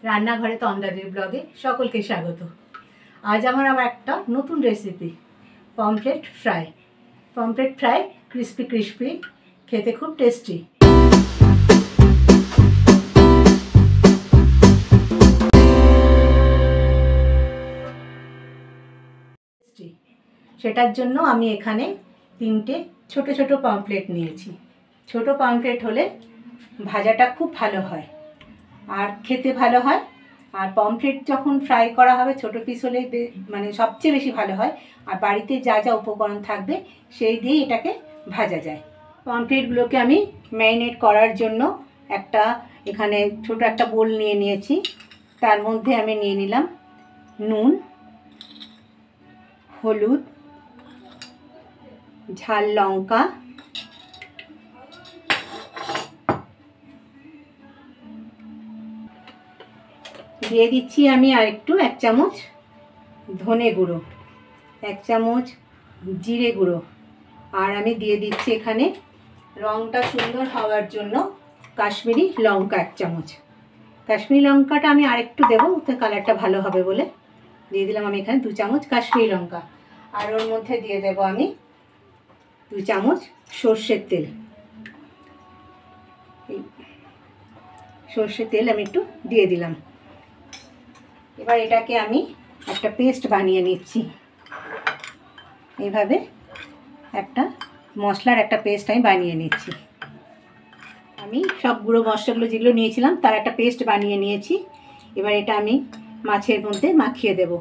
রান্নাঘরে তন্দারির ব্লগে সকলকে স্বাগত। আজ আমার আবার একটা নতুন recipe, pomfret fry. Pomfret fry crispy crispy, খেতে খুব টেস্টি। সেটার জন্য আমি এখানে 3টে ছোট ছোট পমফ্রেট নিয়েছি। ছোট পমফ্রেট হলে ভাজাটা খুব ভালো হয় আর খেতে ভালো হয়। আর পমফ্রেট যখন ফ্রাই করা হবে ছোটো পিস হলে মানে সবচেয়ে বেশি ভালো হয়। আর বাড়িতে যা যা উপকরণ থাকবে সেই দিয়েই এটাকে ভাজা যায়। পমফ্রেটগুলোকে আমি ম্যারিনেট করার জন্য এখানে ছোট একটা বোল নিয়ে নিয়েছি। তার মধ্যে আমি নিয়ে নিলাম নুন, হলুদ, ঝাল লঙ্কা, দিয়ে দিচ্ছি আমি আর একটু 1 চামচ ধনে গুঁড়ো, 1 চামচ জিরে গুঁড়ো, আর আমি দিয়ে দিচ্ছি এখানে রঙটা সুন্দর হওয়ার জন্য কাশ্মীরি লঙ্কা 1 চামচ। কাশ্মীরি লঙ্কাটা আমি আরেকটু দেবো, ওতে কালারটা ভালো হবে বলে দিয়ে দিলাম আমি এখানে 2 চামচ কাশ্মীরি লঙ্কা। আর ওর মধ্যে দিয়ে দেবো আমি 2 চামচ সর্ষের তেল। এই সর্ষের তেল আমি একটু দিয়ে দিলাম। এবার এটাকে আমি একটা পেস্ট বানিয়ে নিচ্ছি। এইভাবে একটা মশলার একটা পেস্ট আমি বানিয়ে নিচ্ছি। আমি সব গুঁড়ো মশলাগুলো যেগুলো নিয়েছিলাম তার একটা পেস্ট বানিয়ে নিয়েছি। এবার এটা আমি মাছের মধ্যে মাখিয়ে দেব।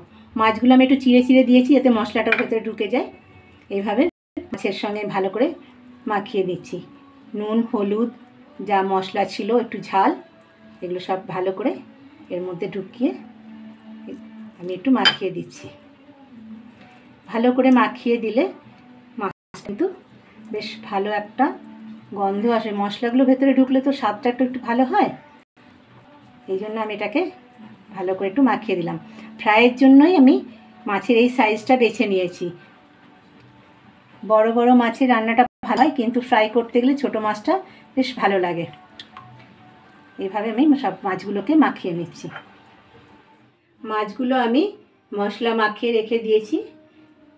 মাছগুলো আমি একটু চিড়ে চিড়ে দিয়েছি যাতে মশলাটার ভেতরে ঢুকে যায়। এইভাবে মাছের সঙ্গে ভালো করে মাখিয়ে দিচ্ছি। নুন, হলুদ, যা মশলা ছিল, একটু ঝাল, এগুলো সব ভালো করে এর মধ্যে ঢুকিয়ে আমি একটু মাখিয়ে দিচ্ছি। ভালো করে মাখিয়ে দিলে মাছ কিন্তু বেশ ভালো একটা গন্ধ আসে। মশলাগুলো ভেতরে ঢুকলে তো স্বাদটা একটু ভালো হয়। এই জন্য আমি এটাকে ভালো করে একটু মাখিয়ে দিলাম। ফ্রাইয়ের জন্যই আমি মাছের এই সাইজটা বেছে নিয়েছি। বড় বড় মাছের রান্নাটা ভালো হয়, কিন্তু ফ্রাই করতে গেলে ছোটো মাছটা বেশ ভালো লাগে। এইভাবে আমি সব মাছগুলোকে মাখিয়ে নিচ্ছি। মাছগুলো আমি মশলা মাখিয়ে রেখে দিয়েছি।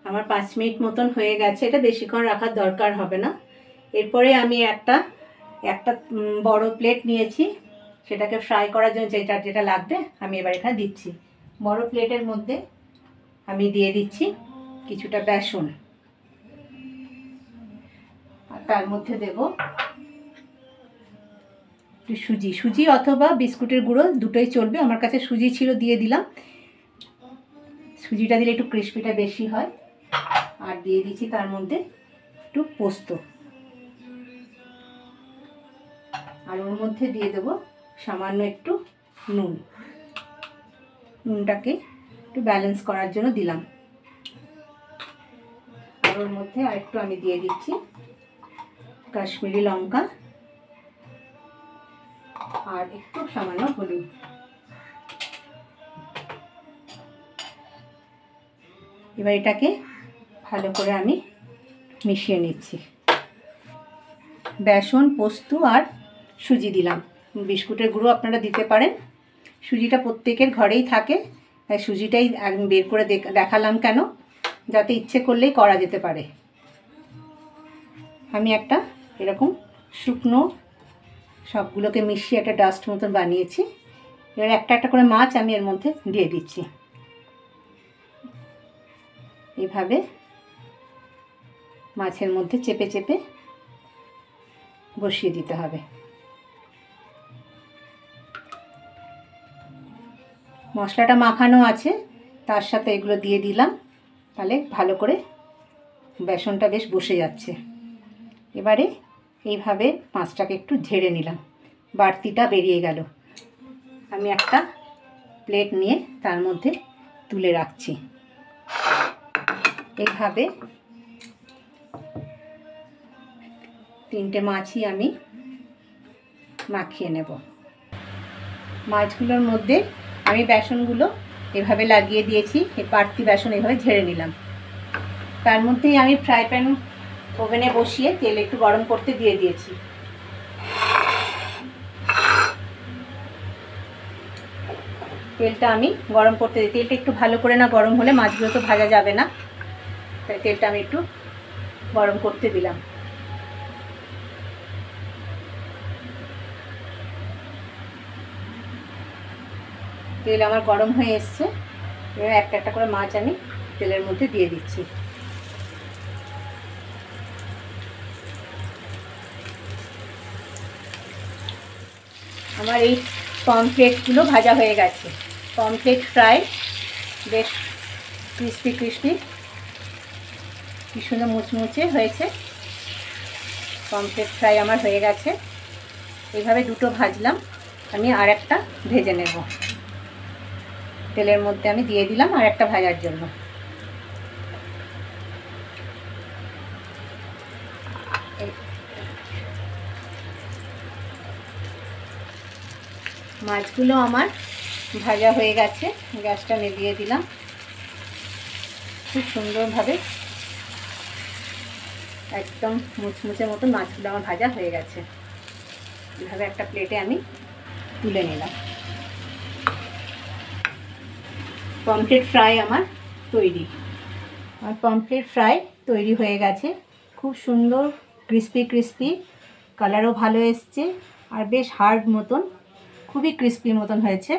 আমার 5 মিনিট মতন হয়ে গেছে। এটা বেশিক্ষণ রাখার দরকার হবে না। এরপরে আমি একটা বড় প্লেট নিয়েছি, সেটাকে ফ্রাই করার জন্য যেটা লাগবে আমি এবার এখানে দিচ্ছি। বড় প্লেটের মধ্যে আমি দিয়ে দিচ্ছি কিছুটা বেসন, আর তার মধ্যে দেব একটু সুজি অথবা বিস্কুটের গুঁড়ো, দুটোই চলবে। আমার কাছে সুজি ছিল, দিয়ে দিলাম। সুজিটা দিলে একটু ক্রিস্পিটা বেশি হয়। আর দিয়ে দিচ্ছি তার মধ্যে একটু পোস্ত, আর ওর মধ্যে দিয়ে দেবো সামান্য একটু নুনটাকে একটু ব্যালেন্স করার জন্য দিলাম। আর ওর মধ্যে আরেকটু আমি দিয়ে দিচ্ছি কাশ্মীরি লঙ্কা আর একটু সামান্য হলুদ। এবার এটাকে ভালো করে আমি মিশিয়ে নিচ্ছি। বেসন, পোস্ত আর সুজি দিলাম। বিস্কুটের গুঁড়ো আপনারা দিতে পারেন। সুজিটা প্রত্যেকের ঘরেই থাকে, তাই সুজিটাই আমি বের করে দেখালাম কেন, যাতে ইচ্ছে করলেই করা যেতে পারে। আমি একটা এরকম শুকনো সবগুলোকে মিশিয়ে একটা ডাস্ট মতন বানিয়েছি। এবার একটা করে মাছ আমি এর মধ্যে দিয়ে দিচ্ছি। এভাবে মাছের মধ্যে চেপে চেপে বসিয়ে দিতে হবে। মশলাটা মাখানো আছে, তার সাথে এগুলো দিয়ে দিলাম, তাহলে ভালো করে বেসনটা বেশ বসে যাচ্ছে। এবারে এইভাবে মাছটাকে একটু ঝেড়ে নিলাম, বাড়তিটা বেরিয়ে গেল। আমি একটা প্লেট নিয়ে তার মধ্যে তুলে রাখছি। এইভাবে 3টে মাছই আমি মাখিয়ে নেব। মাছগুলোর মধ্যে আমি বেসনগুলো এভাবে লাগিয়ে দিয়েছি। এই বাড়তি বেসন এভাবে ঝেড়ে নিলাম। তার মধ্যেই আমি ফ্রাই প্যান ওভেনে বসিয়ে তেল একটু গরম করতে দিয়ে দিয়েছি। তেলটা আমি গরম করতে দিই। তেলটা একটু ভালো করে না গরম হলে মাছগুলো তো ভাজা যাবে না, তাই তেলটা আমি একটু গরম করতে দিলাম। তেল আমার গরম হয়ে এসছে। এবার একটা একটা করে মাছ আমি তেলের মধ্যে দিয়ে দিচ্ছি। আমার এই পমফ্রেটগুলো ভাজা হয়ে গেছে। পমফ্রেট ফ্রাই বেশ ক্রিস্পি ক্রিস্পি, কি সুন্দর মুচমুচে হয়েছে। পমফ্রেট ফ্রাই আমার হয়ে গেছে। এইভাবে দুটো ভাজলাম, আমি আর একটা ভেজে নেব। তেলের মধ্যে আমি দিয়ে দিলাম আর একটা ভাজার জন্য। মাছগুলো আমার ভাজা হয়ে গেছে, গ্যাসটা নিভিয়ে দিলাম। খুব সুন্দরভাবে একদম মুচমুচে মতন মাছগুলো আমার ভাজা হয়ে গেছে। এভাবে একটা প্লেটে আমি তুলে নিলাম। পমফ্রেট ফ্রাই আমার তৈরি। আর পমফ্রেট ফ্রাই তৈরি হয়ে গেছে। খুব সুন্দর ক্রিস্পি ক্রিস্পি, কালারও ভালো এসছে আর বেশ হার্ড মতন, খুবই ক্রিস্পি মতন হয়েছে।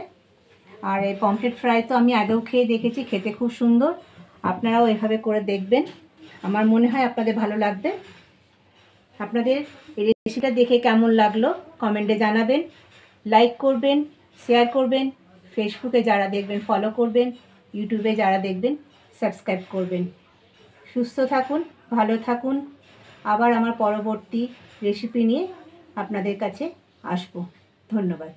আর এই পমফ্রেট ফ্রাই তো আমি আগেও খেয়ে দেখেছি, খেতে খুব সুন্দর। আপনারাও এভাবে করে দেখবেন, আমার মনে হয় আপনাদের ভালো লাগবে। আপনাদের এই রেসিপিটা দেখে কেমন লাগলো কমেন্টে জানাবেন। লাইক করবেন, শেয়ার করবেন, ফেসবুকে যারা দেখবেন ফলো করবেন, ইউটিউবে যারা দেখবেন সাবস্ক্রাইব করবেন। সুস্থ থাকুন, ভালো থাকুন। আবার আমার পরবর্তী রেসিপি নিয়ে আপনাদের কাছে আসবো। ধন্যবাদ।